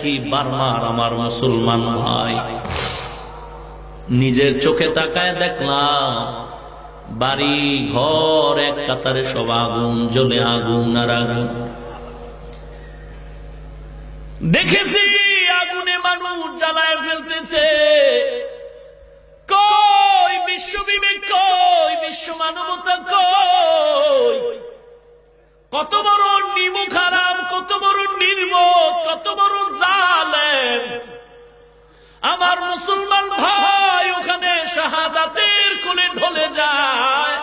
দেখি বার্মার আমার মুসলমান ভাই, নিজের চোখে তাকায় দেখলাম বাড়ি ঘর এক কাতারে সব আগুন জ্বলে, আগুন আর আগুন। দেখেছি আগুনে মানুষ জ্বালায় ফেলতেছে। কই বিশ্ব বিবেক, কই বিশ্ব মানবতা, কই? কত বড় নিমুখ হারাম, কত বড় নির্বোধ, কত বড় জালেম আমার মুসলমান ভাই ওখানে শাহাদাতের কোলে ঢলে যায়।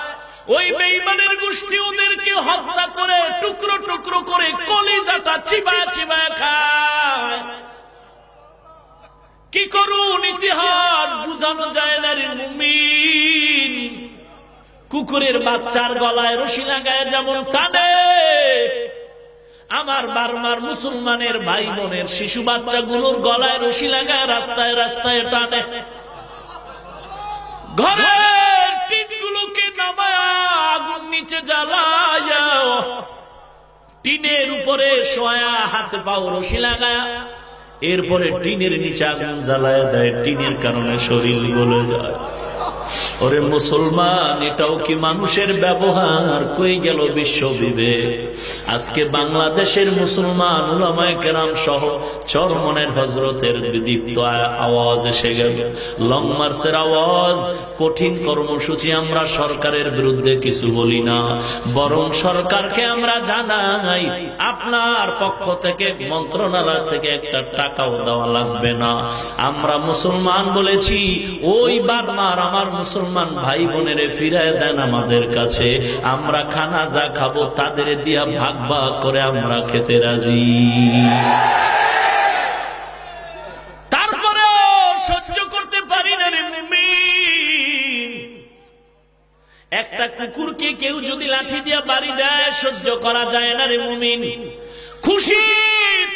ওই বেঈমানের গোষ্ঠী ওদেরকে হত্যা করে টুকরো টুকরো করে কলিজাটা চিবায় চিবায় খায়। কি করুন ইতিহাস বুঝানো যায় না রে মুমিন। কুকুরের বাচ্চার গলায় রশি লাগায় যেমন টানে, আমার বার্মার মুসলমানের ভাই বোনের শিশু বাচ্চাগুলোর গলায় রশি লাগায় রাস্তায় রাস্তায় টানে। ঘরের টিনগুলোকে নামায় আগুন নিচে জ্বালায়, টিনের উপরে শোয়া হাতে পাও রশি লাগায়, এরপরে টিনের নিচে আগুন জ্বালায় দেয়। টিনের কারণে শরীর গলে যায়। ওরে মুসলমান, এটাও কি মানুষের ব্যবহার? কই গেল বিশ্ব বিবেক? আজকে বাংলাদেশের মুসলমান উলামায়ে কেরাম সহ চরমনের হজরতের দীপ্ত আওয়াজ এসে গেল, লং মার্চের আওয়াজ, কঠিন কর্মসূচি। আমরা সরকারের বিরুদ্ধে কিছু বলি না, বরং সরকারকে আমরা জানাই আপনার পক্ষ থেকে মন্ত্রণালয় থেকে একটা টাকাও দেওয়া লাগবে না। আমরা মুসলমান বলেছি, ওই বার্মার আমার মুসলমান ভাই বোনেরে ফিরায় দেন আমাদের কাছে। আমরা খানা যা খাবো তাদের দিয়া ভাগ ভাগ করে আমরা খেতে রাজি। তারপরে সহ্য করতে পারি না রে মুমিন। একটা কুকুরকে কেউ যদি লাঠি দিয়া বাড়ি দেয় সহ্য করা যায় না রে মুমিন। খুশি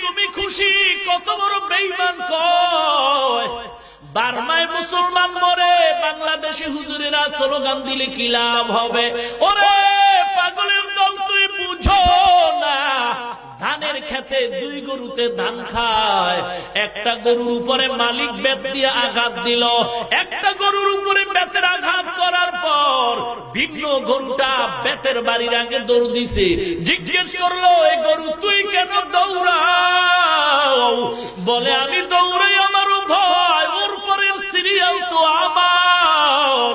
তুমি খুশি, কত বড় বেঈমান কয় বার্মায় মুসলমান মরে, বাংলাদেশে হুজুরেরা স্লোগান দিলে কি লাভ হবে? ওরে পাগলের দল, তুই বুঝো না ধানের খেতে দুই গরুতে ধান খায়। একটা গরুর উপরে মালিক বেত দিয়ে আঘাত দিল, একটা গরুর উপরে বেতের আঘাত করার পর ভিন্ন গরুটা বেতের বাড়ির আগে দৌড় দিছে। জিজ্ঞেস করলো, এই গরু তুই কেন দৌড়াও? বলে, আমি দৌড়াই আমারও ভয়, ওর পরের সিরিয়াল তো আমার।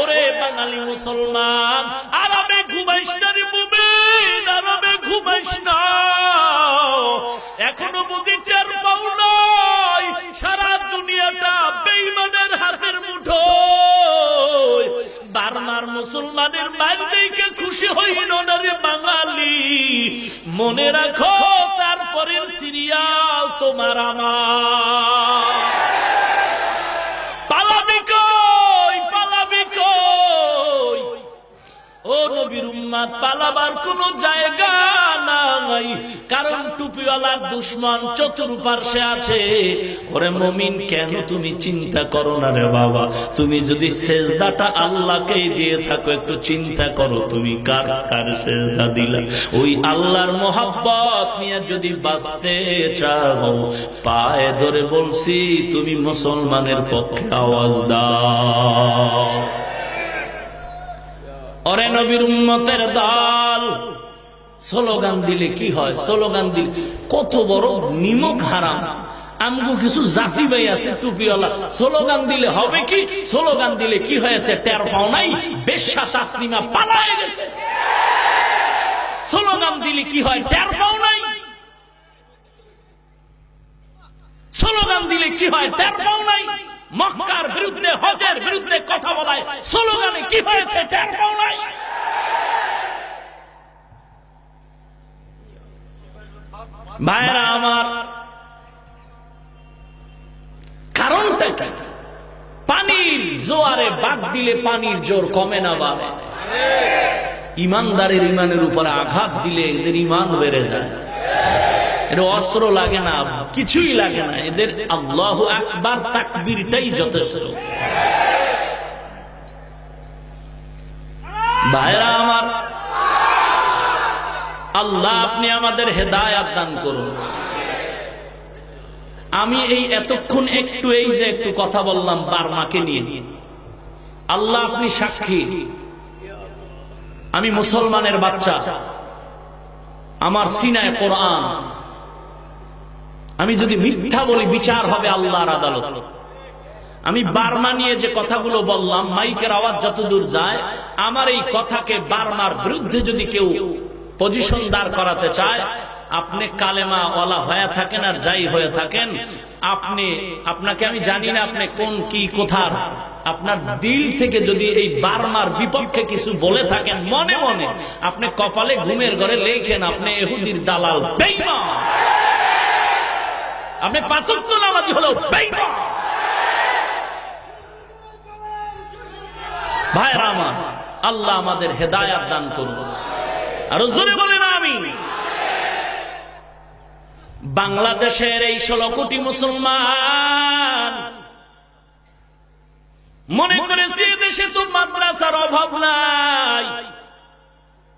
ওরে বাঙালি মুসলমান, আরামে ঘুমাইস না রে মুমিন, আরামে ঘুমাইস না। এখনো বুঝি টের পাও নাই সারা দুনিয়াটা বেঈমানের হাতের মুঠোয়। বার্মার মুসলমানের মায়ের দেখে খুশি হইল না রে বাঙালি। মনে রাখো তারপরের সিরিয়াল তোমার আমার। পালাবি কই, পালাবি কই? ও নবীর উম্মত, পালাবার কোন জায়গা নাই, কারণ টুপিওয়ালার দুশমন চতুর্পার্শ্বে আছে। ওরে মুমিন, কেন তুমি চিন্তা করো না রে বাবা? তুমি যদি সেজদাটা আল্লাহকেই দিয়ে থাকো, একটু চিন্তা করো তুমি কার কার সেজদা দিলা। ওই আল্লাহর মোহাব্বত নিয়ে যদি বাঁচতে চাও, পায়ে ধরে বলছি তুমি মুসলমানের পক্ষে আওয়াজ দাও। ওরে নবীর উম্মতের দল, স্লোগান দিলে কি হয়? স্লোগান দিলে কত বড় নিমক হারাম। আমগো কিছু জাতি ভাই আছে টুপিওয়ালা, স্লোগান দিলে হবে কি? স্লোগান দিলে কি হয়েছে টের পাও নাই? বেশ্যা তাসলিমা পালায়ে গেছে। স্লোগান দিলে কি হয় টের পাও নাই? স্লোগান দিলে কি হয় টের পাও নাই? মক্কার বিরুদ্ধে, হজের বিরুদ্ধে কথা বলায় স্লোগানে কি হয়েছে টের পাও নাই? ভাইরা আমার, কারণটা কি? পানির জোয়ারে বাদ দিলে পানির জোর কমে না বাড়ে। ইমানদারের ইমানের উপরে আঘাত দিলে এদের ইমান বেড়ে যায়। এর অস্ত্র লাগে না, কিছুই লাগে না, এদের আল্লাহু আকবার তাকবীরটাই যথেষ্ট। ভাইরা আমার, আল্লাহ আপনি আমাদের হেদায়েত দান করুন। আমি এই এতক্ষণ একটু এই যে একটু কথা বললাম বার্মাকে নিয়ে, আল্লাহ আপনি সাক্ষী, আমি মুসলমানের বাচ্চা, আমার সিনায় কোরআন, আমি যদি মিথ্যা বলি বিচার হবে আল্লাহর আদালত। আমি বার্মা নিয়ে যে কথাগুলো বললাম, মাইকের আওয়াজ যতদূর যায়, আমার এই কথাকে বার্মার বিরুদ্ধে যদি কেউ পজিশন দাঁড় করাতে চায়, আপনি কালেমা ওয়ালা হয়ে থাকেন আর যাই হয়ে থাকেন, আপনাকে আমি জানি না আপনি কোন কি কোথার, আপনার দিল থেকে যদি এই বার্মার বিপক্ষে কিছু বলে থাকেন মনে মনে, আপনি কপালে ঘুমের ঘরে লেখেন আপনি ইহুদির দালাল বেঈমান, আপনি পাঁচ ওয়াক্ত নামাজি হলেও বেঈমান। ভাইরা আমার, আল্লাহ আমাদের হেদায়েত দান করুন। আর জোরে বলেন আমিন। বাংলাদেশের এই 16 কোটি মুসলমান মনে করেছে দেশে তো মাদ্রাসার অভাব নাই,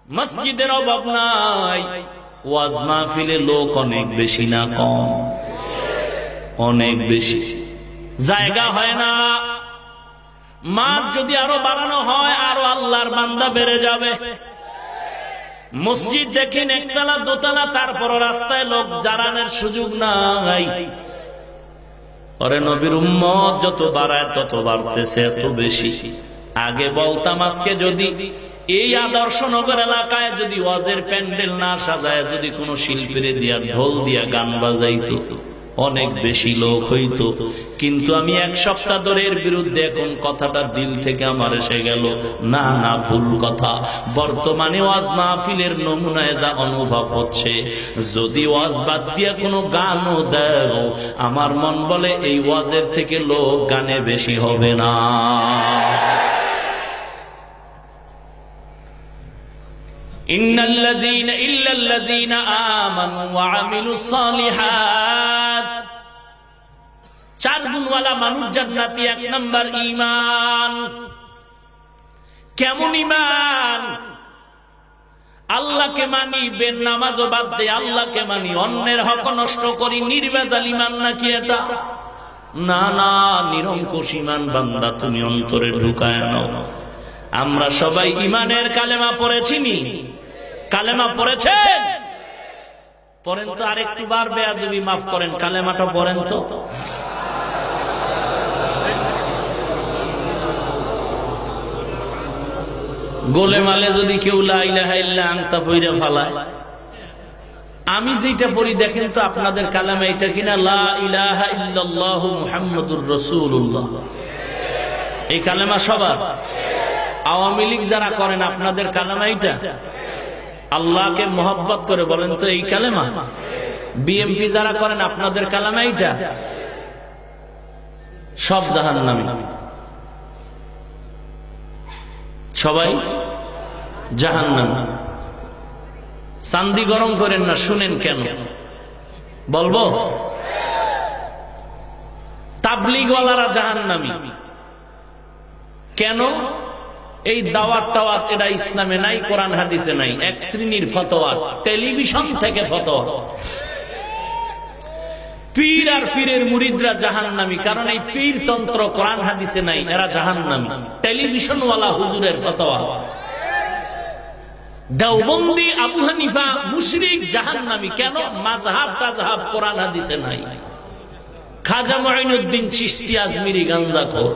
মসজিদের অভাব নাই, ওয়াজ মাহফিলে লোক অনেক বেশি না কম? অনেক বেশি। জায়গা হয় না, মাঠ যদি আরো বাড়ানো হয় আরো আল্লাহর বান্দা বেড়ে যাবে। মসজিদ দেখেন একতলা দোতলা, তারপর রাস্তায় লোক দাঁড়ানোর সুযোগ নাই। পরে নবীর উম্মত যত বাড়ায় তত বাড়তেছে এত বেশি। আগে বলতাম আজকে যদি এই আদর্শনগর এলাকায় যদি ওয়াজের প্যান্ডেল না সাজায় যদি কোন শিল্পীরে দিয়া ঢোল দিয়া গান বাজাইতো অনেক বেশি লোক হইতো। কিন্তু আমি এক সপ্তাহ ধরে এর বিরুদ্ধে এখন কথাটা দিল থেকে আমার এসে গেল, না না ভুল কথা। বর্তমানে ওয়াজ মাহফিলের নমুনায় যা অনুভব হচ্ছে, যদি ওয়াজ বাদ দিয়ে কোনো গানও দাও, আমার মন বলে এই ওয়াজের থেকে লোক গানে বেশি হবে না। ইল্লাল্লাযীনা আমানু ওয়া আমিলুস সালিহাত, 4 গুণওয়ালা মানুষ জান্নাতি। 1 নাম্বার ঈমান। কেমন ঈমান? আল্লাহকে মানি, বেন নামাজও বাদ দে, আল্লাহকে মানি, অন্যের হক নষ্ট করি, নির্ভেজাল ঈমান নাকি এটা? না না, নিরঙ্কুশ ঈমান বান্দা তুমি অন্তরে ঢুকায় নাও। আমরা সবাই ঈমানের কালেমা পড়েছি নি? কালেমা পড়েছেন? পড়েন তো, আরেকটু বার বেয়াদবি মাফ করেন, কালেমাটা পড়েন তো। গোলেমালে যদি কেউ লা ইলাহা ইল্লা আনতা পইরা ফালায়, আমি যেটা পড়ি দেখেন তো আপনাদের কালেমা এটা কিনা? লা ইলাহা ইল্লাল্লাহু মুহাম্মাদুর রাসূলুল্লাহ। এই কালেমা সবার? আওয়ামী লীগ যারা করেন আপনাদের কালেমা এটা? আল্লাহকে মোহাব্বত করে বলেন তো এই কালেমা? বিএমপি যারা করেন আপনাদের কালেমা এটা? সব জাহান্নামী, সবাই জাহান্নামী। চান্দি গরম করেন না, শুনেন কেন বলবো। তাবলীগওয়ালারা জাহান্নামী কেন? এই দাওয়াত টাওয়াত এটা ইসলামে নাই, কোরআন হাদিসে নাই, এক শ্রেণীর ফতোয়া, টেলিভিশন থেকে ফতোয়া। পীর আর পীরের মুরিদরা জাহান্নামী, কারণ এই পীর তন্ত্র কোরআন হাদিসে নাই, এরা জাহান্নামী। টেলিভিশন ওয়ালা হুজুরের ফতোয়া। দেওবন্দি আবু হানিফা মুশরিক, জাহান্নামী কেন? মাযহাব তাযহাব কোরআন হাদিসে নাই। খাজা মুঈনুদ্দিন চিশতি আজমিরি গাঞ্জাখোর।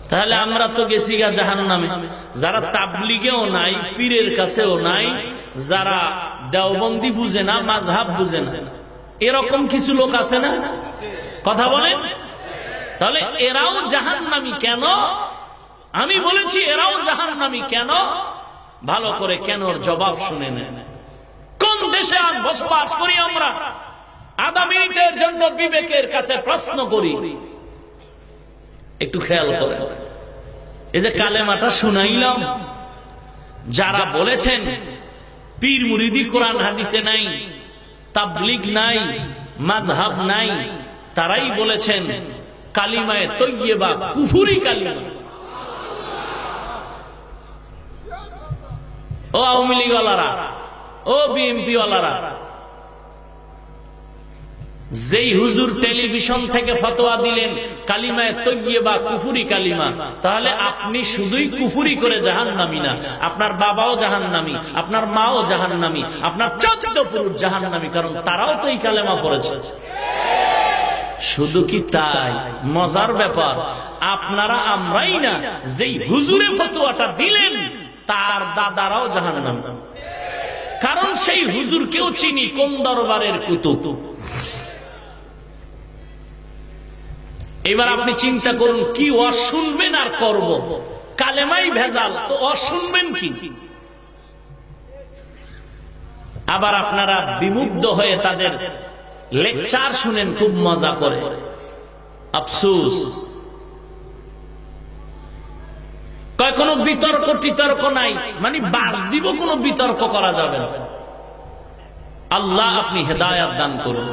তাহলে আমরা তো গেছি গা জাহান্নামে। যারা তাবলীগেও নাই, পীরের কাছেও নাই, যারা দেওবন্দি বুঝে না, মাযহাব বুঝে না, এরকম কিছু লোক আছে না? কথা বলেন। তাহলে এরাও জাহান্নামী কেন? আমি বলেছি এরাও জাহান্নামী কেন? ভালো করে কেন জবাব শুনে নেন। কোন দেশে আজ বসবাস করি আমরা? আধা মিনিটের জন্য বিবেকের কাছে প্রশ্ন করি, একটু খেয়াল করেন। এই যে কালেমাটা শুনাইলাম, যারা বলেছেন পীর মুরিদি কোরআন হাদিসে নাই, তাবলীগ নাই, মাযহাব নাই, তারাই বলেছেন কালিমায়ে তয়্যিবা কুফরি কালিমা। ও আওয়ামী লীগ ওয়ালারা, ও বিএনপি ওয়ালারা, যেই হুজুর টেলিভিশন থেকে ফতোয়া দিলেন কালিমায়ে তয়্যিবা কুফরি কালিমা, তাহলে আপনি শুধুই কুফরি করে জাহান্নামী না, আপনার বাবাও জাহান্নামী, আপনার মাও জাহান্নামী, আপনার 14 পুরুষ জাহান্নামী, কারণ তারাও তো এই কালেমা পড়েছে। শুধু কি তাই? মজার ব্যাপার, আপনারা আমরাই না, যেই হুজুরে ফতোয়াটা দিলেন তার দাদারাও জাহান্নামী, কারণ সেই হুজুরকেও চিনি কোন দরবারের কুতুব। এবার আপনি চিন্তা করুন, কি ওয়াজ শুনবেন আর করব? কালেমাই ভেজাল, তো ওয়াজ শুনবেন কি? আবার আপনারা বিমুগ্ধ হয়ে তাদের লেকচার শুনেন খুব মজা করে। আফসোস, কয় কোনো বিতর্ক টিতর্ক নাই, মানে বাস দিব, কোনো বিতর্ক করা যাবে না। আল্লাহ আপনি হেদায়েত দান করুন।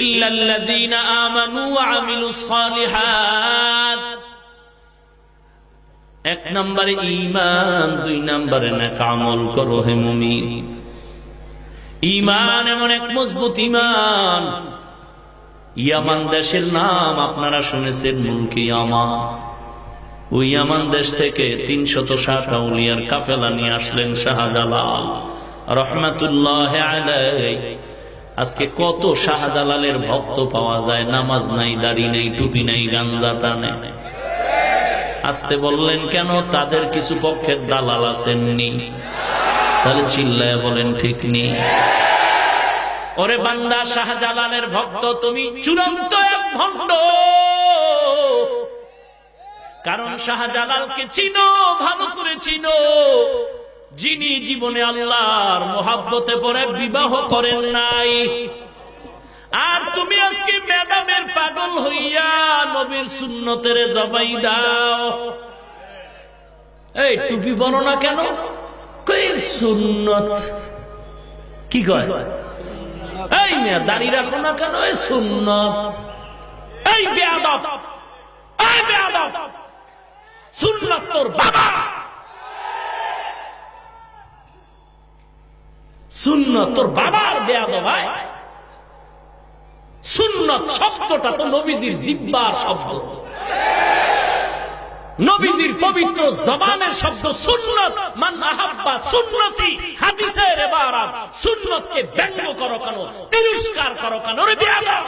ইল্লাল্লাযীনা আমানু ওয়া আমিলুস সালিহাত, 1 নম্বরে ঈমান, 2 নম্বরে নেক আমল করো হে মুমিন। ঈমান এমন এক মজবুত ঈমান, ইয়ামান দেশের নাম আপনারা শুনেছেন, মুলকি ইয়ামান। ওই ইয়ামান দেশ থেকে 360 আউলিয়ার কাফেলা নিয়ে আসলেন শাহজালাল রহমাতুল্লাহ আলাইহি। আজকে কত শাহজালালের ভক্ত পাওয়া যায়, নামাজ নাই, দাড়ি নাই, টুপি নাই, গাঞ্জা টানে। আসতে বললেন কেন? তাদের কিছু পক্ষের দালাল আসেননি। তাহলে চিল্লায় বলেন ঠিক নেই? ওরে বান্দা, শাহজালালের ভক্ত তুমি চূড়ান্ত এক ভণ্ড। কারণ শাহজালালকে চিনো, ভালো করে চিনো, যিনি জীবনে আল্লাহর মোহাব্বতে পড়ে বিবাহ করেন নাই। আর তুমি আজকে ম্যাডামের পাগল হইয়া নবীর সুন্নতের জবাই দাও। এই টুপি বলো না কেন? সুন্নত কি কয়? এই মেয়ে দাড়ি রাখো না কেন? এই সুন্নত। এই বেয়াদব, এই বেয়াদব, সুন্নত তোর বাবা, সুন্নত তোর বাবার বেয়াদব। সুন্নত শব্দটা তো নবীজির জিহ্বার শব্দ, নবীজির পবিত্র জবানের শব্দ সুন্নত। মান আহাব্বা সুন্নতি, হাদিসের ইবারত। সুন্নতকে ব্যঙ্গ করো কেন, তিরস্কার করো কেন? রে বেয়াদব,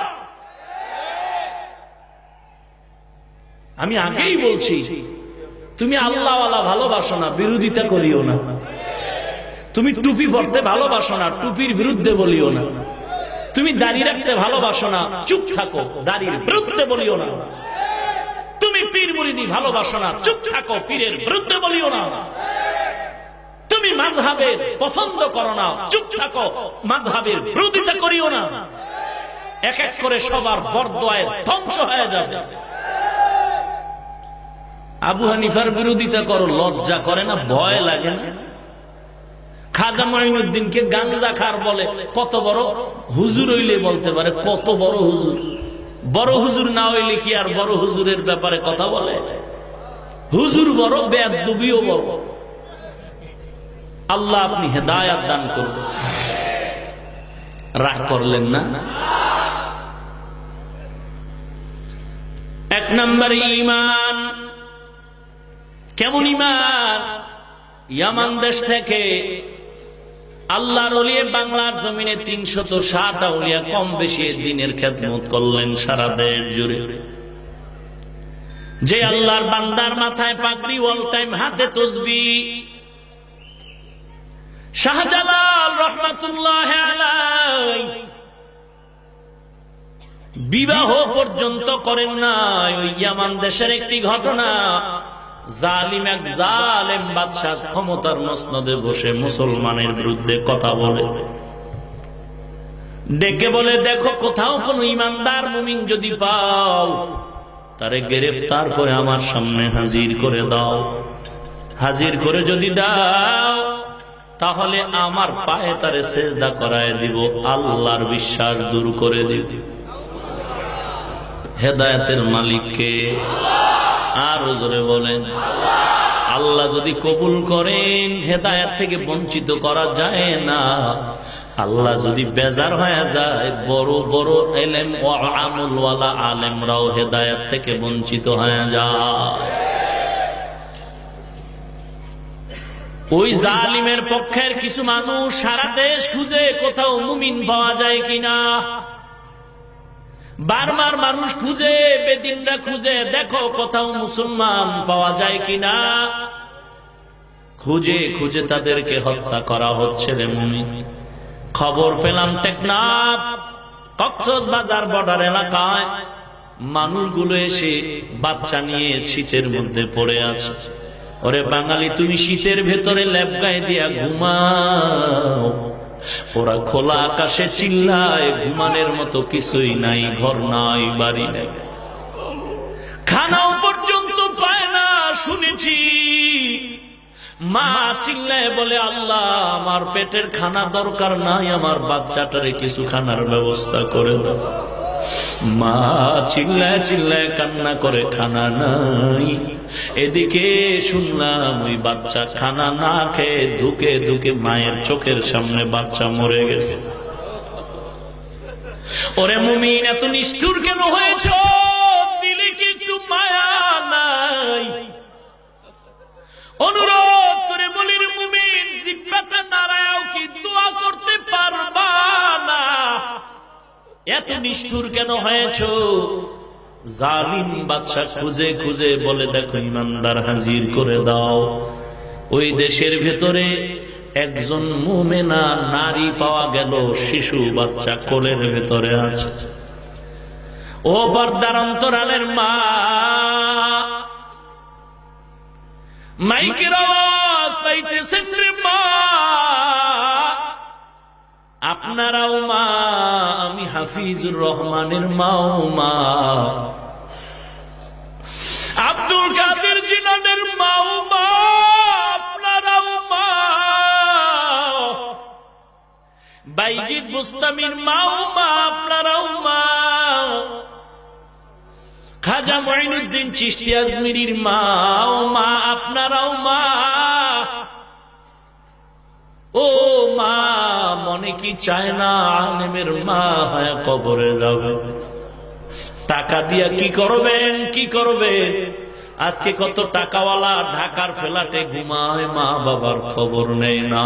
আমি আগেই বলছি, তুমি আল্লাহওয়ালা ভালোবাসো না, বিরোধিতা করিও না। তুমি টুপি পরতে ভালোবাসো না, টুপির বিরুদ্ধে বলিও না। তুমি দাড়ি রাখতে ভালোবাসো না, চুপ থাকো, দাড়ির বিরুদ্ধে বলিও না। তুমি পীর মুরিদি ভালোবাসো না, চুপ থাকো, পীরের বিরুদ্ধে বলিও না। তুমি মাযহাবের পছন্দ করো না, চুপ থাকো, মাযহাবের বিরোধিতা করিও না। এক এক করে সবার বরদোয়ায় ধ্বংস হয়ে যাবে। আবু হানিফার বিরোধিতা করো, লজ্জা করে না? ভয় লাগে না? খাজা মঈনুদ্দিনকে গাঞ্জা খার বলে, কত বড় হুজুর হইলে বলতে পারে কত বড় হুজুর। বড় হুজুর না হইলে কি আর বড় হুজুরের ব্যাপারে কথা বলে? হুজুর বড়, বেয়াদবিও বড়। আল্লাহ আপনি হেদায়েত দান করুন। রাগ করলেন না? 1 নম্বর ঈমান। কেমন ঈমান? ইয়ামান দেশ থেকে আল্লাহর ওলি বাংলার জমিনে 360 আউলিয়া কম বেশি দ্বীনের খেদমত করলেন সারা দেশ জুড়ে। যে আল্লাহর বান্দার মাথায় পাগড়ি, অল টাইম হাতে তাসবিহ, শাহজালাল রহমাতুল্লাহ আলাইহি বিবাহ পর্যন্ত করেন নাই। ওই ইয়ামান দেশের একটি ঘটনা, জালিম এক জালেম বাদশাহ ক্ষমতার মসনদে বসে মুসলমানের বিরুদ্ধে কথা বলে, ডেকে বলে, দেখো কোথাও কোন ইমানদার মুমিন যদি পাও, তারে গ্রেফতার করে আমার সামনে হাজির করে দাও। হাজির করে যদি দাও, তাহলে আমার পায়ে তারে সেজদা করায় দিব, আল্লাহর বিশ্বাস দূর করে দিব। হেদায়েতের মালিক কে? আর জোরে বলেন। আল্লাহ যদি কবুল করেন হেদায়েত থেকে বঞ্চিত করা যায় না। আল্লাহ যদি বেজার হয়ে যায় বড় বড় ইলম ও আমল ওয়ালা আলেমরাও হেদায়েত থেকে বঞ্চিত হয়ে যায়। ওই জালিমের পক্ষের কিছু মানুষ সারা দেশ খুঁজে কোথাও মুমিন পাওয়া যায় কিনা, বারবার মানুষ খুঁজে, বেদিনরা খুঁজে দেখো কোথাও মুসলমান পাওয়া যায় কিনা। খুঁজে খুঁজে তাদেরকে হত্যা করা হচ্ছে রে মুমিন। খবর পেলাম টেকনাফ কক্সবাজার বর্ডার এলাকায় মানুষগুলো এসে বাচ্চা নিয়ে শীতের মধ্যে পড়ে আছে। ওরে বাঙালি, তুমি শীতের ভেতরে লেপ গায়ে দিয়া ঘুমাও, ওরা খোলা আকাশে চিল্লায়, ঘুমানোর মতো কিছুই নাই, ঘর নাই, বাড়ি নাই, খানাও পর্যন্ত পায় না। শুনেছি মা চিল্লায় বলে, আল্লাহ আমার পেটের খানা দরকার নাই, আমার বাচ্চাটারে কিছু খানার ব্যবস্থা করে দাও। মা চিল্লায় চিল্লায় কান্না করে, খানা নাই। এদিকে শুনলাম ওই বাচ্চা খানা না খেয়ে ধুকে ধুকে মায়ের চোখের সামনে বাচ্চা মরে গেছে। ওরে মুমিন, এত নিষ্ঠুর কেন হয়েছ? দিলে কি একটু মায়া নাই? অনুরোধ করে বলির মুমিন, জিহ্বাটা নাড়াও কি দোয়া করতে পারবা না? এত নিষ্ঠুর কেন হয়েছ? জালিম বাদশা খুঁজে খুঁজে বলে, দেখো ইমানদার হাজির করে দাও। ওই দেশের ভেতরে একজন মুমিনা নারী পাওয়া গেল, শিশু বাচ্চা কোলের ভেতরে আছে। ও পর্দার অন্তরালের মা, মাইকের আওয়াজ পাইতেছেন রে মা, আপনারাও মা, আমি হাফিজুর রহমানের মাও মা, আব্দুল কাদের জিলানের মাও মা, আপনারাও মা, বাইজিদ বুস্তামির মাও মা, আপনারাও মা, খাজা মঈনুদ্দিন চিশতি আজমিরির মাও মা, আপনারাও মা। ও মা, মনে কি চায় না আলেমের মা হয় কবরে যাবে? টাকা দিয়া কি করবেন, কি করবেন? আজকে কত টাকাওয়ালা ঢাকার ফ্ল্যাটে ঘুমায়, মা বাবার খবর নেই না।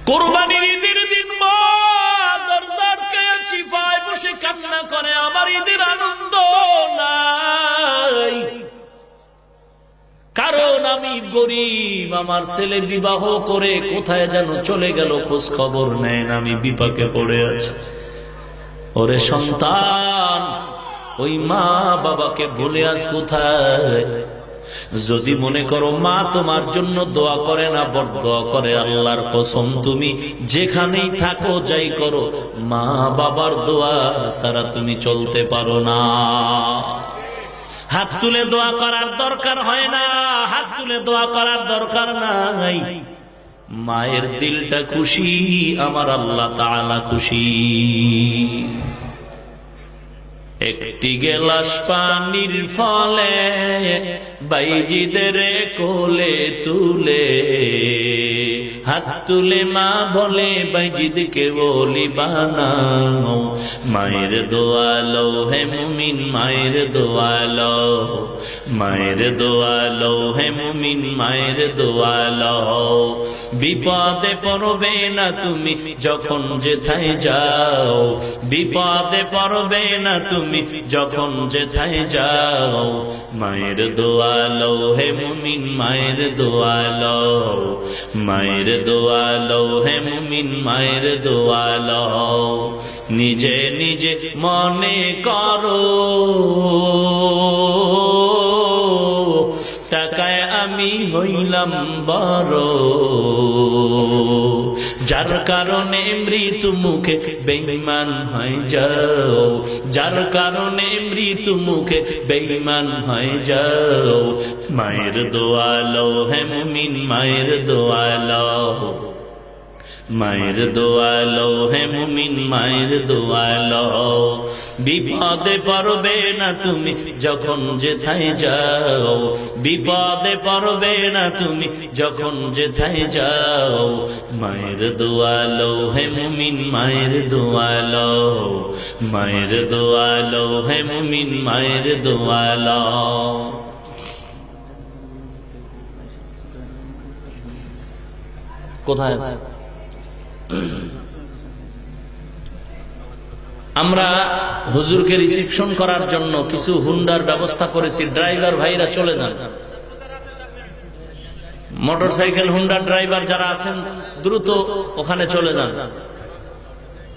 কুরবানির ঈদের দিন মা দরজা আটকায়া চিপায় বসে কান্না করে, আমার ঈদের আনন্দ নাই, কারণ আমি গরিব, আমার ছেলে বিবাহ করে কোথায় যেন চলে গেল, খোঁজ খবর নেন, আমি বিপাকে পড়ে আছি। ওরে সন্তান, ওই মা বাবাকে ভুলে আজ কোথায়? যদি মনে করো মা তোমার জন্য দোয়া করে না, বরদোয়া করে, আল্লাহর কসম তুমি যেখানেই থাকো যাই করো, মা বাবার দোয়া ছাড়া তুমি চলতে পারো না। হাত তুলে দোয়া করার দরকার হয় না, হাত তুলে দোয়া করার দরকার নাই। মায়ের দিলটা খুশি, আমার আল্লাহ তাআলা খুশি। একটি গেলাস পানির ফলে বাইজিদের কোলে তুলে, হাত তুলে মা বলে বাইজিদকে বলি বানাও, মায়ের দোয়া লো হে মুমিন, মায়ের দোয়া লো, মায়ের দোয়া লো হে মুমিন, মায়ের দোয়া লো। বিপদে পড়বে না তুমি যখন যেথায় যাও, বিপদে পড়বে না তুমি যখন যেথায় যাও, মায়ের দোয়া লো হে মুমিন, মায়ের দোয়া লো, মায়ের দোয়া লো হে মুমিন, মায়ের দোয়া লো। নিজে নিজে মনে করো টাকায় আমি হইলাম বড়, যার কারণে মৃত্যু মুখে বেঈমান হয়ে যাও, যার কারণে মৃত্যু মুখে বেঈমান হয়ে যাও। মায়ের দোয়া লো হে মুমিন, মায়ের দোয়া লো, মায়ের দোয়া লও হে মুমিন, মায়ের দোয়া লও। বিপদে পড়বে না তুমি যখন যেথায় যাও, বিপদে পড়বে না তুমি যখন যেথায় যাও। মায়ের দোয়া লও হে মুমিন, মায়ের দোয়া লও, মায়ের দোয়া লও হে মুমিন, মায়ের দোয়া লও। কোথায় আমরা হুজুরকে রিসিপশন করার জন্য কিছু হুন্ডার ব্যবস্থা করেছি। ড্রাইভার ভাইরা চলে যান, মোটরসাইকেল হুন্ডার ড্রাইভার যারা আছেন দ্রুত ওখানে চলে যান।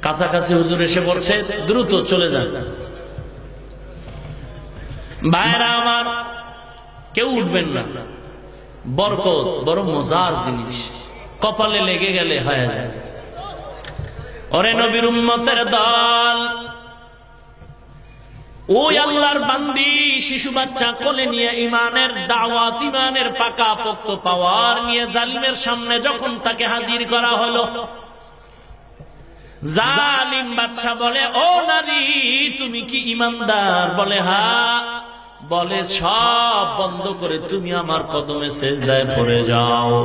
কাছাকাছি হুজুর এসে পড়ছে, দ্রুত চলে যান। ভাইরা আমার, কেউ উঠবেন না। বরকত বড় মজার জিনিস, কপালে লেগে গেলে হয়ে যায়। ওরে নবীর উম্মতের দল, ওই আল্লাহর বান্দি শিশু বাচ্চা কোলে নিয়ে ইমানের দাওয়াত, ইমানের পাকা পোক্ত পাওয়ার নিয়ে জালিমের সামনে যখন তাকে হাজির করা হলো, জালিম বাদশা বলে, ও নারী তুমি কি ইমানদার? বলে হ্যাঁ। বলে সব বন্ধ করে তুমি আমার কদমে সেজদায় পড়ে যাও।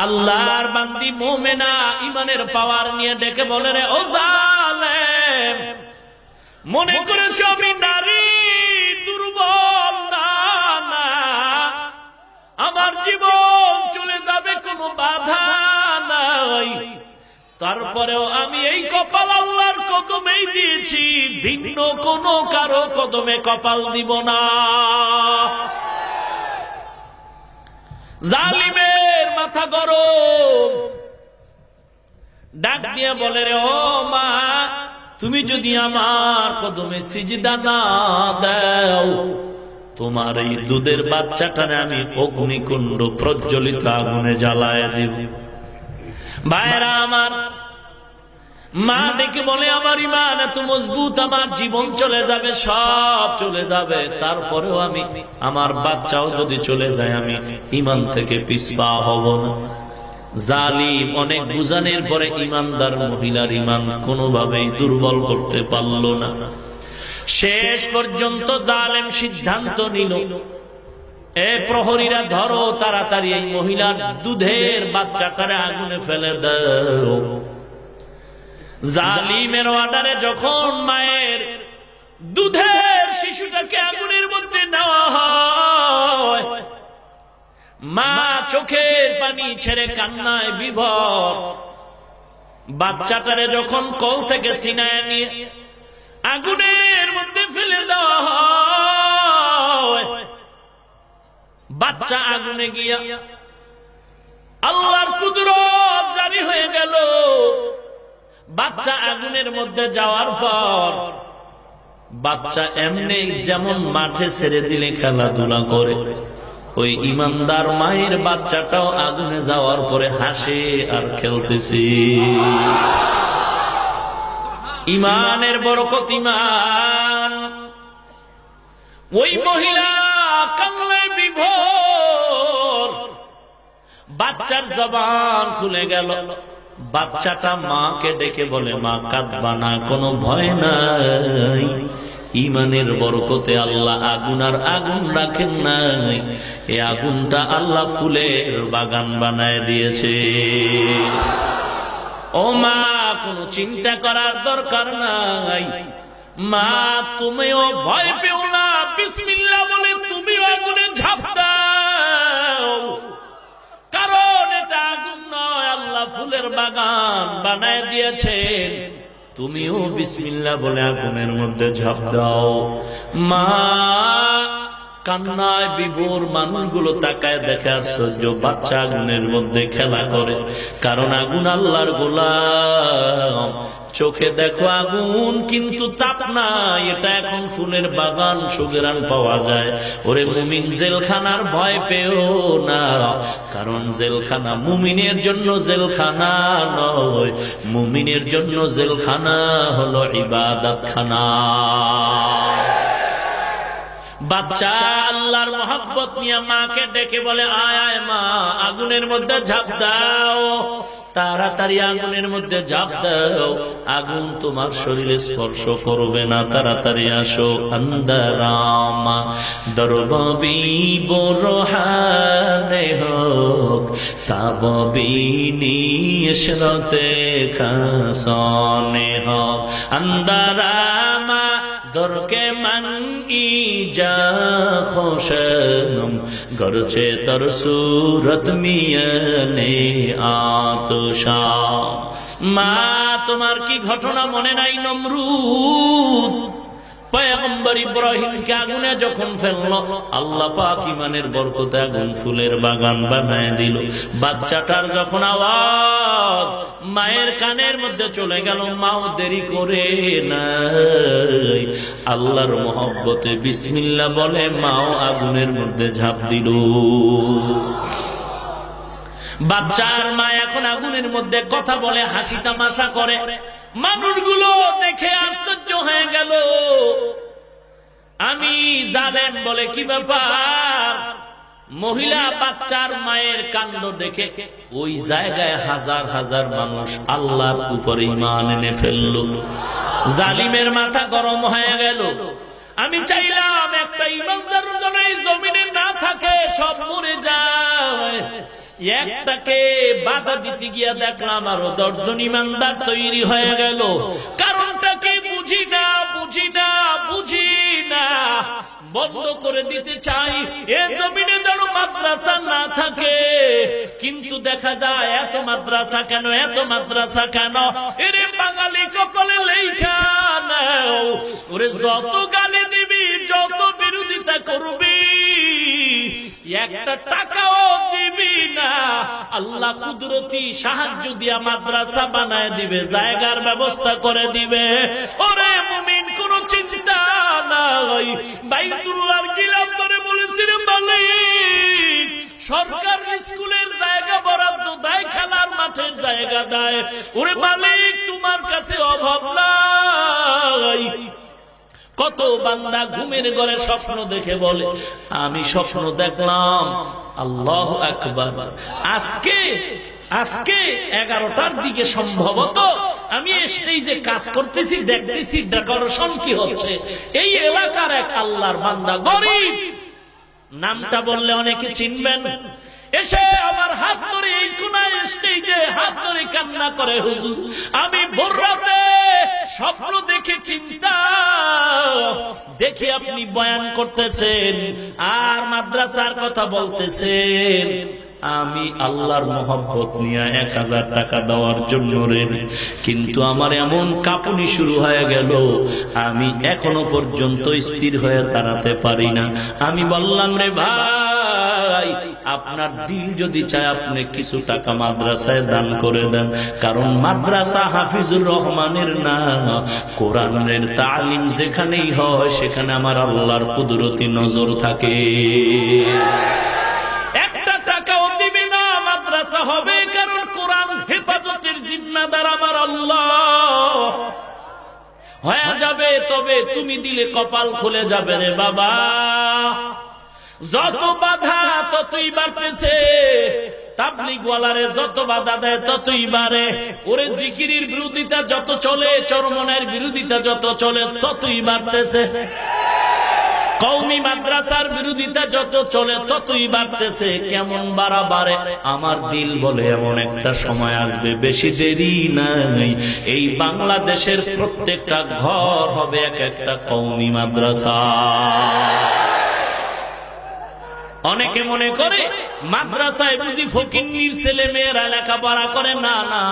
আল্লাহর বান্দি মুমিনা ইমানের পাওয়ার নিয়ে ডেকে বলে, রে ও জালেম, মনে করেছো আমি নারী দুর্বল? না, আমার জীবন চলে যাবে কোনো বাধা নাই, তারপরেও আমি এই কপাল আল্লাহর কদমেই দিয়েছি, ভিন্ন কোনো কারো কদমে কপাল দিব না। জালিমের মাথা গরম, ডাক দিয়ে বলে, রে ও মা, তুমি যদি আমার কদমে সিজদা না দাও, তোমার এই দুধের বাচ্চাটারে আমি অগ্নিকুণ্ড প্রজ্বলিত আগুনে জ্বালায় দেব। ভাইরা আমার, মা ডেকে বলে, আমার ইমান এত মজবুত, আমার জীবন চলে যাবে, সব চলে যাবে, তারপরেও আমি, আমার বাচ্চাও যদি চলে যায়, আমি ইমান থেকে পিছপা হব না। জালিম অনেক বুঝানোর পরে ইমানদার মহিলার ইমান কোনোভাবেই দুর্বল করতে পারল না। শেষ পর্যন্ত জালেম সিদ্ধান্ত নিল, এ প্রহরীরা ধরো তাড়াতাড়ি এই মহিলার দুধের বাচ্চাটারে আগুনে ফেলে দাও। জালিমের অর্ডারে যখন মায়ের দুধের শিশুটাকে আগুনের মধ্যে নেওয়া হয়, মা চোখের পানি ছেড়ে কান্নায় বিভোর। বাচ্চাটারে যখন কোল থেকে সিনায় নিয়ে আগুনের মধ্যে ফেলে দেওয়া হয়, বাচ্চা আগুনে গিয়া আল্লাহর কুদরত জারি হয়ে গেল। বাচ্চা আগুনের মধ্যে যাওয়ার পর বাচ্চা এমনি যেমন মাঠে ছেড়ে দিলে খেলাধুলা করে, ওই ইমানদার মায়ের বাচ্চাটাও আগুনে যাওয়ার পরে হাসে আর খেলতেছে। ইমানের বরকত, ইমান। ওই মহিলা কান্নায় বিভোর, বাচ্চার জবান খুলে গেল। বাচ্চাটা মাকে ডেকে বলে, মা কাঁদবা না, কোনো ভয় নাই, ইমানের বরকতে আল্লাহ আগুন আর আগুন রাখেন নাই, এই আগুনটা আল্লাহ ফুলের বাগান বানায় দিয়েছে। ও মা, কোনো চিন্তা করার দরকার নাই, মা তুমিও ভয় পেও না, বিসমিল্লাহ বলে তুমিও আগুনে ঝাঁপ দাও, কারণ এটা আগুন নয়, আল্লাহ ফুলের বাগান বানায় দিয়েছেন। তুমিও বিসমিল্লাহ বলে আগুনের মধ্যে ঝাঁপ দাও। মা কান্নায় বিভোর, মানুষগুলো তাকায় দেখে আশ্চর্য, বাচ্চা আগুনের মধ্যে খেলা করে, কারণ আগুন আল্লাহর গোলাম। চোখে দেখো আগুন, কিন্তু তাপ নাই, এটা এখন ফুলের বাগান, সুগরান পাওয়া যায়। ওরে মুমিন, জেলখানার ভয় পেও না, কারণ জেলখানা মুমিনের জন্য জেলখানা নয়, মুমিনের জন্য জেলখানা হলো ইবাদতখানা। বাচ্চা আল্লাহর মহব্বত নিয়ে মাকে ডেকে বলে, আয় আয় মা, আগুনের মধ্যে ঝাঁপ দাও। তাড়াতাড়ি আগুনের মধ্যে ঝাঁপ দাও, আগুন তোমার শরীরে স্পর্শ করবে না, তাড়াতাড়ি আসো। আন্দারামা দরবি বোরহানে হোক তাববিনী ইশরতে খাসনে হোক। আন্দারামা দরকে মন ইজা খোশম গরছে তর সুরত মিয়নে আতশা। মা তোমার কি ঘটনা মনে নাই? নমরুদ পয়গম্বর ইব্রাহিমকে আগুনে যখন ফেললো, আল্লাহ পাক ইমানের বরকতে আগুন ফুলের বাগান বানায় দিল। বাচ্চাটার যখন আওয়াজ মায়ের কানের মধ্যে চলে গেল, মাও দেরি করে নাই, আল্লাহর মহব্বতে বিসমিল্লাহ বলে মাও আগুনের মধ্যে ঝাঁপ দিল। বাচ্চার মা এখন আগুনের মধ্যে কথা বলে, হাসি তামাশা করে। মানুষগুলো দেখে আশ্চর্য হয়ে গেল। আমি জালেম বলে কি ব্যাপার? মহিলা বাচ্চার মায়ের কাণ্ড দেখে ওই জায়গায় হাজার হাজার মানুষ আল্লাহর উপরে ঈমান এনে ফেলল। জালিমের মাথা গরম হয়ে গেল। আমি চাইলাম একটা ঈমানদার যেন এই জমিনে না থাকে, সব মরে যায়। একটাকে বাধা দিতে গিয়া দেখলাম আরো 10 জন ঈমানদার তৈরি হয়ে গেল। কারণটা কি বুঝি না, বুঝি না, বুঝি না। বন্ধ করে দিতে চাই এ জমিনে যেন মাদ্রাসা না থাকে, কিন্তু দেখা যায় এত মাদ্রাসা কেন, এত মাদ্রাসা কেন? এরে বাঙালি কপালে লেখা নাও, ওরে যত গালি দিবি, যত বিরোধিতা করবি, একটা টাকাও দিবি না, আল্লাহ কুদরতি সাহায্য দিয়া মাদ্রাসা বানায় দিবে, জায়গার ব্যবস্থা করে দিবে। ওরে মুমিন, কোন চিন্তা নাই। বাইতুল্লাহর গিলাফ ধরে বলেছিল মালিক, সরকার স্কুলের জায়গা বরাদ্দ দেয়, খেলার মাঠের জায়গা দেয়। ওরে মালিক, তোমার কাছে অভাব নাই। কত বান্দা ঘুমের ঘরে স্বপ্ন দেখে বলে আমি স্বপ্ন দেখলাম। আল্লাহু আকবার। আজকে 11টার দিকে সম্ভবত আমি এই যে কাজ করতেছি, দেখতেছি ডেকোরেশন কি হচ্ছে। এই এলাকার এক আল্লাহর বান্দা, গরিব, নামটা বললে অনেকে চিনবেন, এসে আমার হাত ধরে এই কোনায় স্টেজে হাত ধরে কান্না করে, হুজুর আমি ভোর রাতে স্বপ্ন দেখে চিন্তা দেখি আপনি বয়ান করতেছেন আর মাদ্রাসার কথা বলতেছেন। আমি আল্লাহর মহব্বত নিয়ে 1000 টাকা দেওয়ার জন্য রেডি, কিন্তু আমার এমন কাঁপুনি শুরু হয়ে গেল, আমি এখনো পর্যন্ত স্থির হয়ে দাঁড়াতে পারি না। আমি বললাম, রে ভাই, আপনার দিল যদি চায় আপনি কিছু টাকা মাদ্রাসায় দান করে দেন, কারণ মাদ্রাসা হাফিজুর রহমানের না, কোরআনের তালিম যেখানেই হয় সেখানে আমার আল্লাহর কুদরতি নজর থাকে। একটা টাকাও দিবে না, মাদ্রাসা হবে, কারণ কোরআন হেফাজতের জিম্মাদার আমার আল্লাহ। হয়ে যাবে, তবে তুমি দিলে কপাল খুলে যাবে রে বাবা। যত বাধা ততই বাড়তেছে, তাবলীগওয়ালারে যত বাধা দেয় ততই বাড়ে। ওরে জিকিরের বিরোধিতা যত চলে, চরমনের বিরোধিতা যত চলে, ততই বাড়তেছে। কওমি মাদ্রাসার বিরোধিতা যত চলে ততই বাড়তেছে। কেমন বাড়ে? আমার দিল বলে এমন একটা সময় আসবে, বেশি দেরি নাই, এই বাংলাদেশের প্রত্যেকটা ঘর হবে এক একটা কওমি মাদ্রাসা। অনেকে মনে করে মাদ্রাসায় বুঝি ফকিন্নির ছেলে মেয়েরা লেখাপড়া করে। না না,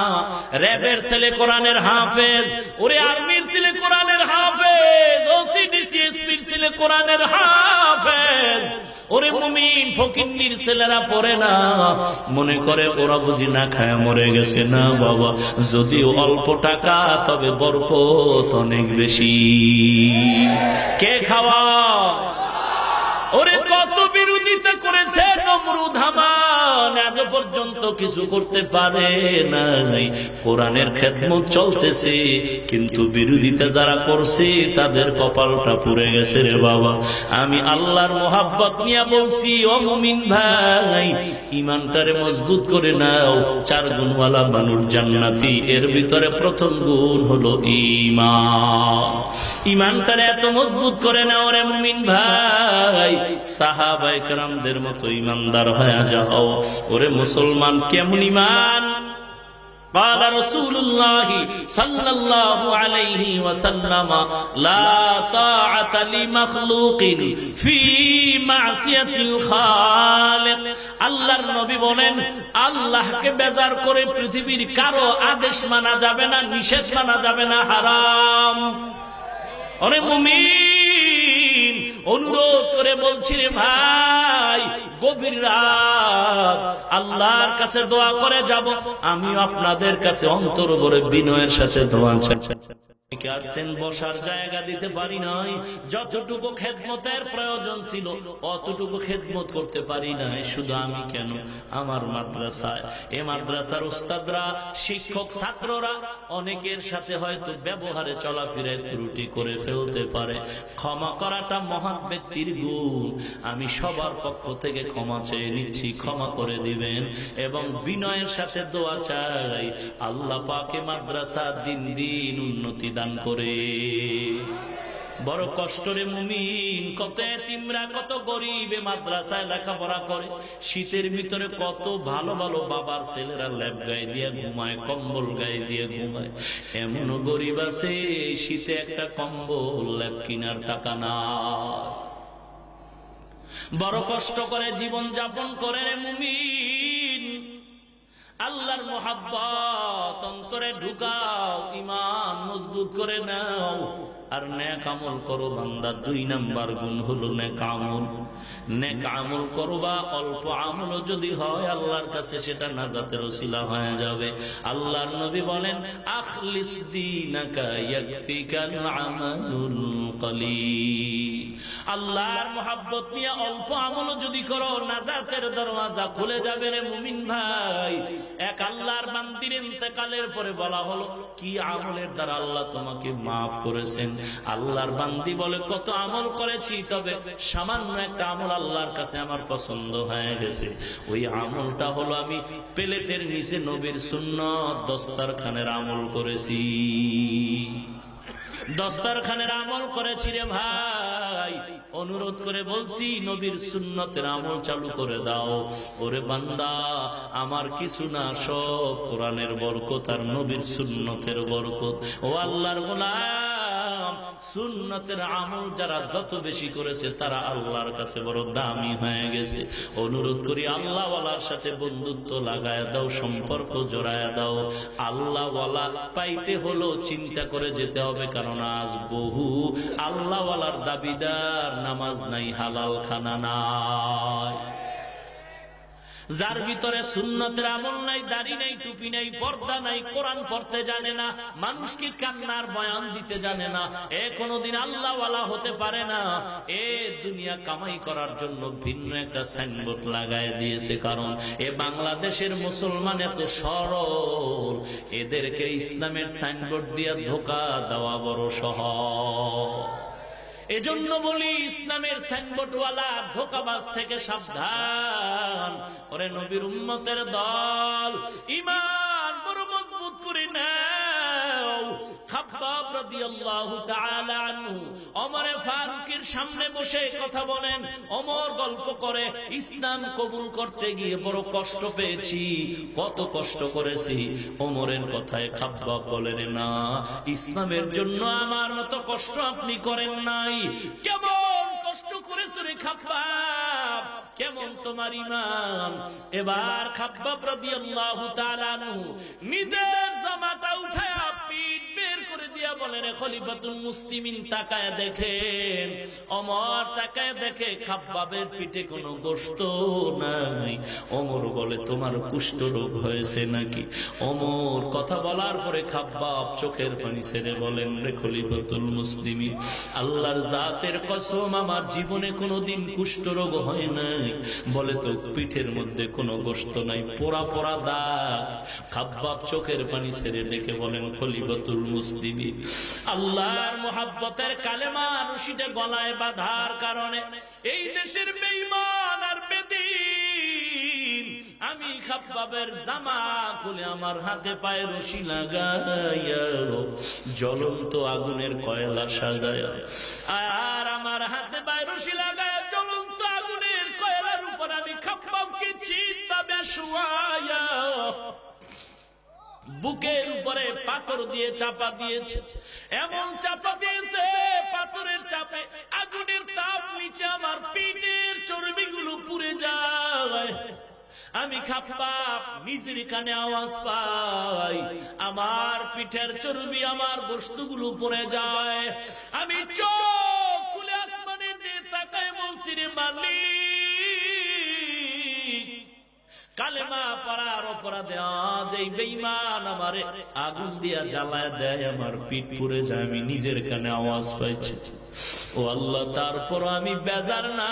র্যাবের ছেলে কোরআনের হাফেজ, ওরে আর্মির ছেলে কোরআনের হাফেজ, ওসিডিসিএসপির ছেলে কোরআনের হাফেজ। ওরে মুমিন, ফকিন্নির ছেলেরা পড়ে না, মনে করে ওরা বুঝি না খায় মরে গেছে। না বাবা, যদিও অল্প টাকা, তবে বরকত অনেক বেশি। কে খাওয়া? ওরে কত বিরোধিতা করেছে নমরুদ হামান, আজ পর্যন্ত কিছু করতে পারে নাই। কোরআনের খেদমত চলতেছে, কিন্তু বিরোধিতা যারা করছে তাদের কপালটা পুড়ে গেছে রে বাবা। আমি আল্লাহর মোহাব্বত নিয়ে বলছি, ও মুমিন ভাই, ইমানটারে মজবুত করে নাও। 4 গুণওয়ালা মানুষ জান্নাতি, এর ভিতরে প্রথম গুণ হলো ঈমান। ঈমানটারে এত মজবুত করে নাও রে মুমিন ভাই, সাহাবায়ে কেরামদের মতো ঈমানদার হয়ে যাও। ওরে মুসলমান, কেমন ঈমান? قال رسول الله صلى الله عليه وسلم لا طاعة لمخلوق في معصية الخالق। আল্লাহর নবী বলেন, আল্লাহকে বেজার করে পৃথিবীর কারো আদেশ মানা যাবে না, নিষেধ মানা যাবে না, হারাম। ওরে মুমিন, অনুরোধ করে বলছি রে ভাই, গভীর রাত আল্লাহর কাছে দোয়া করে যাব। আমিও আপনাদের কাছে অন্তর ভরে বিনয়ের সাথে দোয়া চাই। আসছেন, বসার জায়গা দিতে পারি নাই, যতটুকু খেদমতের প্রয়োজন ছিল অতটুকু খেদমত করতে পারি নাই। শুধু আমি কেন, আমার মাদ্রাসায়, এ মাদ্রাসার উস্তাদরা, শিক্ষক, ছাত্ররা অনেকের সাথে হয়তো ব্যবহারে চলাফেরায় ত্রুটি করে ফেলতে পারে। ক্ষমা করাটা মহান ব্যক্তির গুণ। আমি সবার পক্ষ থেকে ক্ষমা চেয়ে নিচ্ছি, ক্ষমা করে দিবেন। এবং বিনয়ের সাথে দোয়া চাই, আল্লাহ পাকে মাদ্রাসা দিন দিন উন্নতি দান করে। বড় কষ্ট রে মুমিন, কত এতিমরা, কত গরিব মাদ্রাসায় লেখাপড়া করে। শীতের ভিতরে কত ভালো ভালো বাবার ছেলেরা ল্যাব গায়ে দিয়ে ঘুমায়, কম্বল গায়ে দিয়ে ঘুমায়। এমনও গরিব আছে, শীতে একটা কম্বল ল্যাব কিনার টাকা না। বড় কষ্ট করে জীবন যাপন করে রে মুমিন। আল্লাহর মোহাব্বত অন্তরে ঢুকাও, ঈমান মজবুত করে নাও, আর নেক আমল করো বান্দা। 2 নাম্বার গুণ হলো নেক আমল। নেক আমল করবা, অল্প আমল যদি হয় আল্লাহর কাছে সেটা নাজাতের ওসিলা হয়ে যাবে। আল্লাহর নবী বলেন, আখলিস দীনাকা ইয়াকফিকাল আমালুল কলিল। আল্লাহর মোহাব্বত নিয়ে অল্প আমল যদি করো, নাজাতের দরওয়াজা খুলে যাবে রে মুমিন ভাই। এক আল্লাহর বান্দির ইন্তেকালের পরে বলা হলো, কি আমলের দ্বারা আল্লাহ তোমাকে মাফ করেছেন? আল্লাহর বান্দি বলে, কত আমল করেছি, তবে সামান্য একটা আমল আল্লাহর কাছে আমার পছন্দ হয়ে গেছে। ওই আমলটা হলো আমি প্লেটের নিচে নবীর সুন্নাত দস্তরখানের আমল করেছি। দস্তরখানের আমল করেছি রে ভাই। অনুরোধ করে বলছি, নবীর সুন্নতের আমল চালু করে দাও। ওরে বান্দা, আমার কিছু না, সব কোরআনের বরকত আর নবীর সুন্নতের বরকত। ও আল্লাহর গোলাম, সুন্নতের আমল যারা যত বেশি করেছে তারা আল্লাহর কাছে বড় দামি হয়ে গেছে। অনুরোধ করি, আল্লাহওয়ালার সাথে বন্ধুত্ব লাগায় দাও, সম্পর্ক জড়ায় দাও। আল্লাহওয়ালা পাইতে হলো চিন্তা করে যেতে হবে, কারণ আজ বহু আল্লাহওয়ালার দাবিদার, নামাজ নাই, হালাল খানা নাই। যার ভিতরে সুন্নতের আমল নাই, দাড়ি নাই, টুপি নাই, পর্দা নাই, কোরআন পড়তে জানে না, মানুষকে কান্নার বয়ান দিতে জানে না, এ কোনদিন আল্লাহওয়ালা হতে পারে না। এ দুনিয়া কামাই করার জন্য ভিন্ন একটা সাইনবোর্ড লাগায় দিয়েছে। কারণ এ বাংলাদেশের মুসলমান এত সরল, এদেরকে ইসলামের সাইনবোর্ড দিয়ে ধোঁকা দেওয়া বড় সহজ। এজন্য বলি, ইসলামের সাইনবোর্ডওয়ালা ধোঁকাবাজ থেকে সাবধান। ওরে নবীর উম্মতের দল, ঈমান বড় মজবুত করে নাও। খাব্বাব রাদিয়াল্লাহু তাআলা আনহু ওমরে ফারুকের সামনে বসে কথা বলেন। ওমর গল্প করে, ইসলাম কবুল করতে গিয়ে বড় কষ্ট পেয়েছি, কত কষ্ট করেছি। ওমরের কথায় খাব্বাব বলেন, না, ইসলামের জন্য আমার মতো কষ্ট আপনি করেন নাই। কেমন কষ্ট করেছ রে খাব্বাব, কেমন তোমার ঈমান। এবার খাব্বাব রাদিয়াল্লাহু তাআলা আনহু নিজের জামাটা উঠায়া পিঠ বের করে দিয়া বলে, রে খলিফাতুল মুসলিমিন তাকায় দেখেন। ওমর তাকায় দেখে খাব্বাবের পিঠে কোনো গোশত নাই। ওমর বলে, তোমার কুষ্ঠ রোগ হয়েছে নাকি? ওমর কথা বলার পরে খাব্বাব চোখের পানি ছেড়ে বলেন, রে খলিফাতুল মুসলিমিন, আল্লাহর জাতের কসম, আমার জীবনে কোনোদিন কুষ্ঠ রোগ হয় নাই। বলে, তো পিঠের মধ্যে কোনো গোশত নাই, পোড়া পোড়া দাগ। খাব্বাব চোখের পানি ছেড়ে ডেকে বলেন, খলিফাতুল মুসলিমিন, আল্লাহর মুহাব্বতের কালেমা রশিদে গলায় বাঁধার কারণে এই দেশের বেঈমান আর বেদীন আমি খাব্বাবের জামা খুলে আমার হাতে পায়ে রশি লাগাইয়া জ্বলন্ত আগুনের কয়লা সাজায়া, আর আমার হাতে পায়ে রশি লাগায়া জ্বলন্ত আগুনের কয়লার উপর আমি খাব্বাবকে চিৎভাবে শুয়াইয়া বুকের উপরে পাথর দিয়ে চাপা দিয়েছে। এমন চাপা দিয়েছে, পাথরের চাপে আগুনের তাপ নিচে আমার পিঠের চর্বিগুলো পুড়ে যায়। আমি খাব্বাব নিজের কানে আওয়াজ পাই, আমার পিঠের চর্বি, আমার বস্তুগুলো পড়ে যায়। আমি চোখ খুলে আসমানের দিকে তাকায় বলছি, রে মালিক, কালেমা পড়ার অপরাধে আজ এই বেঈমান আমারে আগুন দিয়া জ্বালায় দেয়, আমার পিঠ পুড়ে যায়। আমি নিজের কানে আওয়াজ পাইছি। ও আল্লাহ, তারপর আমি বেজার না,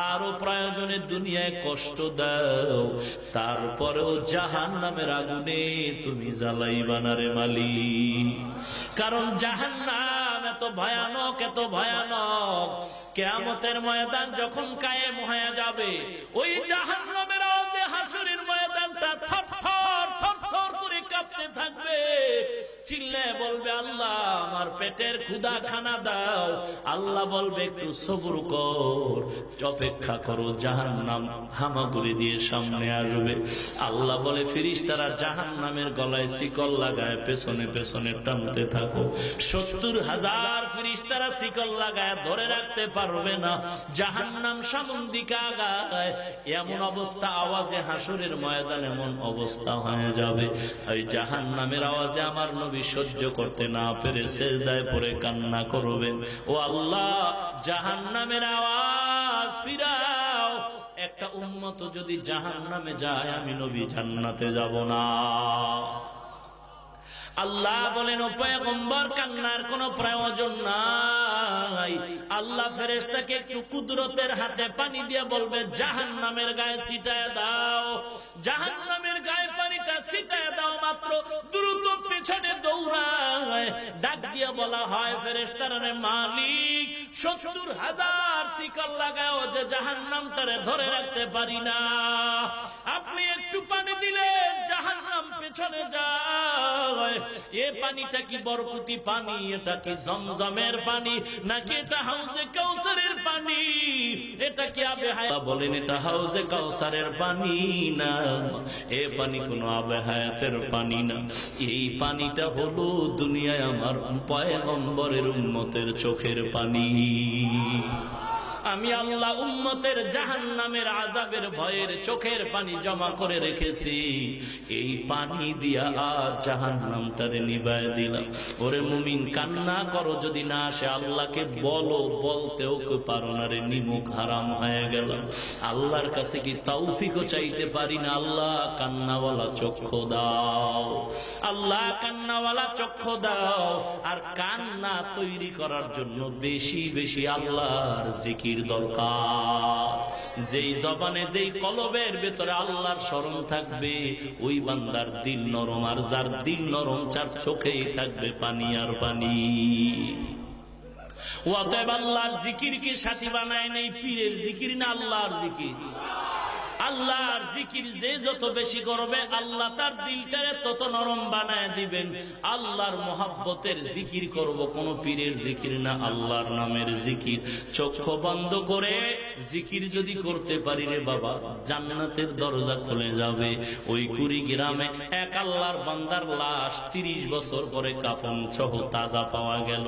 আরো প্রয়োজনে দুনিয়ায় কষ্ট দাও, তারপরেও জাহান্নামের আগুনে তুমি জ্বালাইবা না রে মালিক। কারণ জাহান্নাম এত ভয়ানক, এত ভয়ানক, কিয়ামতের ময়দান যখন কায়েম হয়ে যাবে, ওই জাহান্নামের আওয়াজে হাসরের ময়দানটা থরথর থরথর করে কাঁপতে থাকবে। চিল্লায় বলবে, আল্লাহ আমার পেটের ক্ষুধা খানা দাও। আল্লাহ বলবে, একটু সবর কর, অপেক্ষা করো, জাহান্নাম হামাগুড়ি দিয়ে সামনে আসবে। আল্লাহ বলে, ফেরেশতারা জাহান্নামের গলায় শিকল লাগায় পেছনে পেছনে টানতে থাকো। 70,000 ফেরেশতারা শিকল লাগায় ধরে রাখতে পারবে না, জাহান্নাম সামন দিকে আগায়। এমন অবস্থা, আওয়াজে হাসরের ময়দান এমন অবস্থা হয়ে যাবে, ওই জাহান্নামের আওয়াজে আমার নবী সহ্য করতে না পেরে সেজদায় পড়ে কান্না করবেন, ও আল্লাহ জাহান্নামের আওয়াজ ফিরাও। একটা উম্মত যদি জাহান্নামে যায়, আমি নবী জান্নাতে যাব না। আল্লাহ বলেন, ও পয়গম্বর, কান্নার কোন প্রয়োজন নাই। আল্লাহ ফেরেশতাকে একটু কুদরতের হাতে পানি দিয়ে বলবে, জাহান্নামের গায়ে ছিটায় দাও। জাহান্নামের গায়ে পানিটা ছিটায় দাও মাত্র দ্রুত পেছনে দৌড়ায়। ডাক দিয়ে বলা হয়, ফেরেশতারা, রে মালিক, 70,000 শিকল লাগাও যে জাহান্নামটারে ধরে রাখতে পারি না, আপনি একটু পানি দিলেন জাহান্নাম পেছনে যায়। এ পানিটা কি বরকতি পানি? এটা কি জমজমের পানি, নাকি এটা হাউজে কাউসারের পানি? এটা কি আবে হায়াত? বলেন, এটা হাউজে কাউসারের পানি না, এ পানি কোন আবে হায়াতের পানি না। এই পানিটা হলো দুনিয়ায় আমার পয়গম্বরের উম্মতের চোখের পানি। আমি আল্লাহ উম্মতের জাহান্নামের আযাবের ভয়ের চোখের পানি জমা করে রেখেছি, এই পানি দিয়া আর জাহান্নামটারে নিভায় দিলাম। ওরে মুমিন, কান্না করো, যদি না আসে আল্লাহকে বলো, বলতেও কেউ পারো না রে, নিমুখ হারাম হয়ে গেল। আল্লাহর কাছে কি তৌফিকও চাইতে পারি না? আল্লাহ কান্নাওয়ালা চক্ষু দাও, আল্লাহ কান্নাওয়ালা চক্ষু দাও। আর কান্না তৈরি করার জন্য বেশি বেশি আল্লাহর জিকির দরকার। যেই জবানে, যেই কলবের ভেতরে আল্লাহর স্মরণ থাকবে, ওই বান্দার দিল নরম। আর যার দিল নরম, যার চোখেই থাকবে পানি আর পানি। অতএব আল্লাহর জিকির কি সাথী বানায় নেই পীরের জিকির না আল্লাহর জিকির? আল্লাহর জিকির যে যত বেশি করবে, আল্লাহ তার দিলটারে তত নরম বানায় দিবেন। আল্লাহর মোহাব্বতের জিকির করব, কোন পীরের জিকির না, আল্লাহর নামের জিকির। চক্ষু বন্ধ করে জিকির যদি করতে পারি রে বাবা, জান্নাতের দরজা খুলে যাবে। ওই কুড়িগ্রামে এক আল্লাহর বান্দার লাশ 30 বছর পরে কাফন সহ তাজা পাওয়া গেল।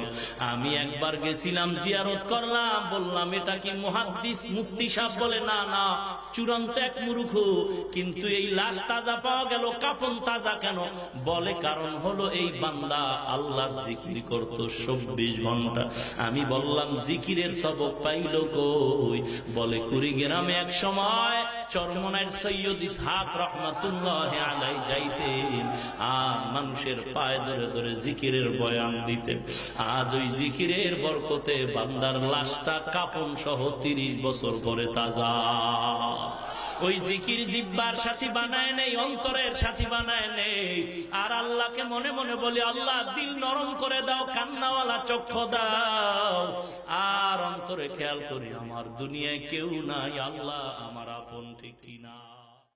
আমি একবার গেছিলাম, জিয়ারত করলাম, বললাম এটা কি মুহাদ্দিস মুফতি সাহেব? বলে না না, চূড়ান্ত এক মূর্খ, কিন্তু এই লাশ তাজা পাওয়া গেল, কাফন তাজা কেন? বলে কারণ হলো এই বান্দা আল্লাহর জিকির করত 24 ঘন্টা। আমি বললাম জিকিরের সবক পাইল কই? বলে কুড়িগ্রামে এক সময় চরমনাইর সৈয়দ ইসহাক রহমাতুল্লাহ আলাইহি যাইতেন আর মানুষের পায়ে ধরে ধরে জিকিরের বয়ান দিতেন। আজ ওই জিকিরের বরকতে বান্দার লাশটা কাফন সহ 30 বছর পরে তাজা। ওই জিকির জিহ্বার সাথী বানায় নেই, অন্তরের সাথী বানায় নেই। আর আল্লাহকে মনে মনে বলি, আল্লাহ দিল নরম করে দাও, কান্নাওয়ালা চক্ষু দাও। আর অন্তরে খেয়াল করি আমার দুনিয়ায় কেউ নাই, আল্লাহ আমার আপন ঠিক কিনা।